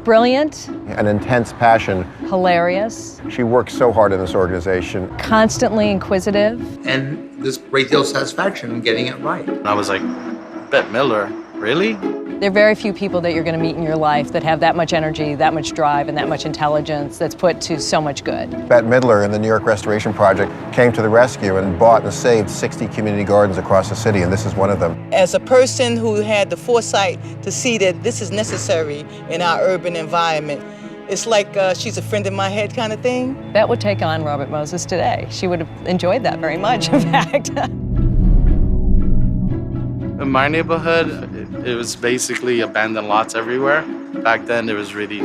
Brilliant. An intense passion. Hilarious. She works so hard in this organization. Constantly inquisitive. And this great deal of satisfaction in getting it right. I was like, Bette Midler, really? There are very few people that you're going to meet in your life that have that much energy, that much drive, and that much intelligence that's put to so much good. Bette Midler and the New York Restoration Project came to the rescue and bought and saved 60 community gardens across the city, and this is one of them. As a person who had the foresight to see that this is necessary in our urban environment, it's like she's a friend in my head kind of thing. Bette would take on Robert Moses today. She would have enjoyed that very much, in fact. In my neighborhood, it was basically abandoned lots everywhere. Back then, there was really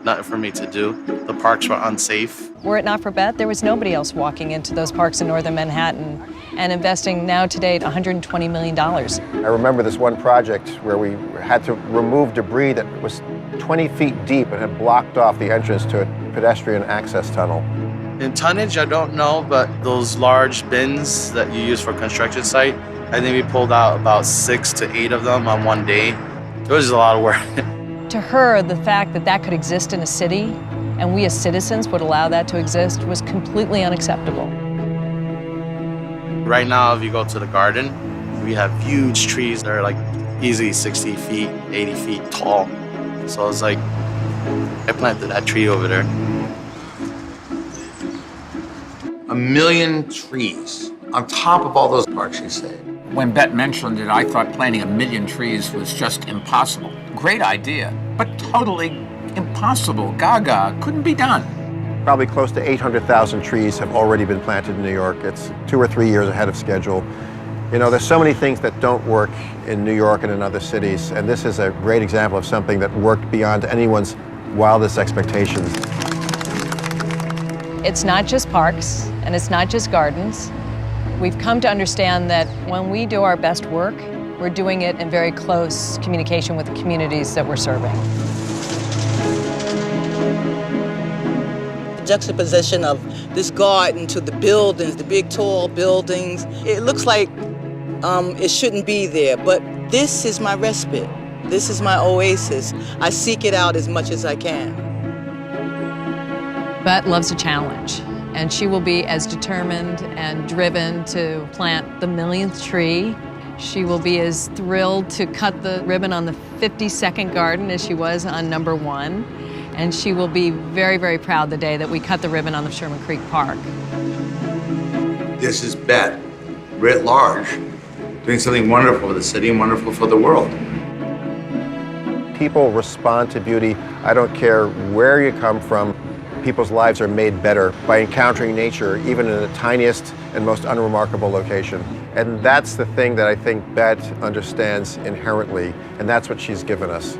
nothing for me to do. The parks were unsafe. Were it not for Bette, there was nobody else walking into those parks in northern Manhattan and investing now to date $120 million. I remember this one project where we had to remove debris that was 20 feet deep and had blocked off the entrance to a pedestrian access tunnel. In tonnage, I don't know, but those large bins that you use for construction site, I think we pulled out about 6 to 8 of them on one day. It was a lot of work. To her, the fact that that could exist in a city and we as citizens would allow that to exist was completely unacceptable. Right now, if you go to the garden, we have huge trees that are like easily 60 feet, 80 feet tall. So it's like, I planted that tree over there. 1 million trees on top of all those parks, she said. When Bette mentioned it, I thought planting 1 million trees was just impossible. Great idea, but totally impossible. Gaga, couldn't be done. Probably close to 800,000 trees have already been planted in New York. It's 2 or 3 years ahead of schedule. You know, there's so many things that don't work in New York and in other cities, and this is a great example of something that worked beyond anyone's wildest expectations. It's not just parks, and it's not just gardens. We've come to understand that when we do our best work, we're doing it in very close communication with the communities that we're serving. The juxtaposition of this garden to the buildings, the big tall buildings, it looks like it shouldn't be there, but this is my respite. This is my oasis. I seek it out as much as I can. Bette loves a challenge, and she will be as determined and driven to plant the 1,000,000th tree. She will be as thrilled to cut the ribbon on the 52nd garden as she was on number 1. And she will be very, very proud the day that we cut the ribbon on the Sherman Creek Park. This is Bette, writ large, doing something wonderful for the city and wonderful for the world. People respond to beauty. I don't care where you come from. People's lives are made better by encountering nature, even in the tiniest and most unremarkable location. And that's the thing that I think Bette understands inherently, and that's what she's given us.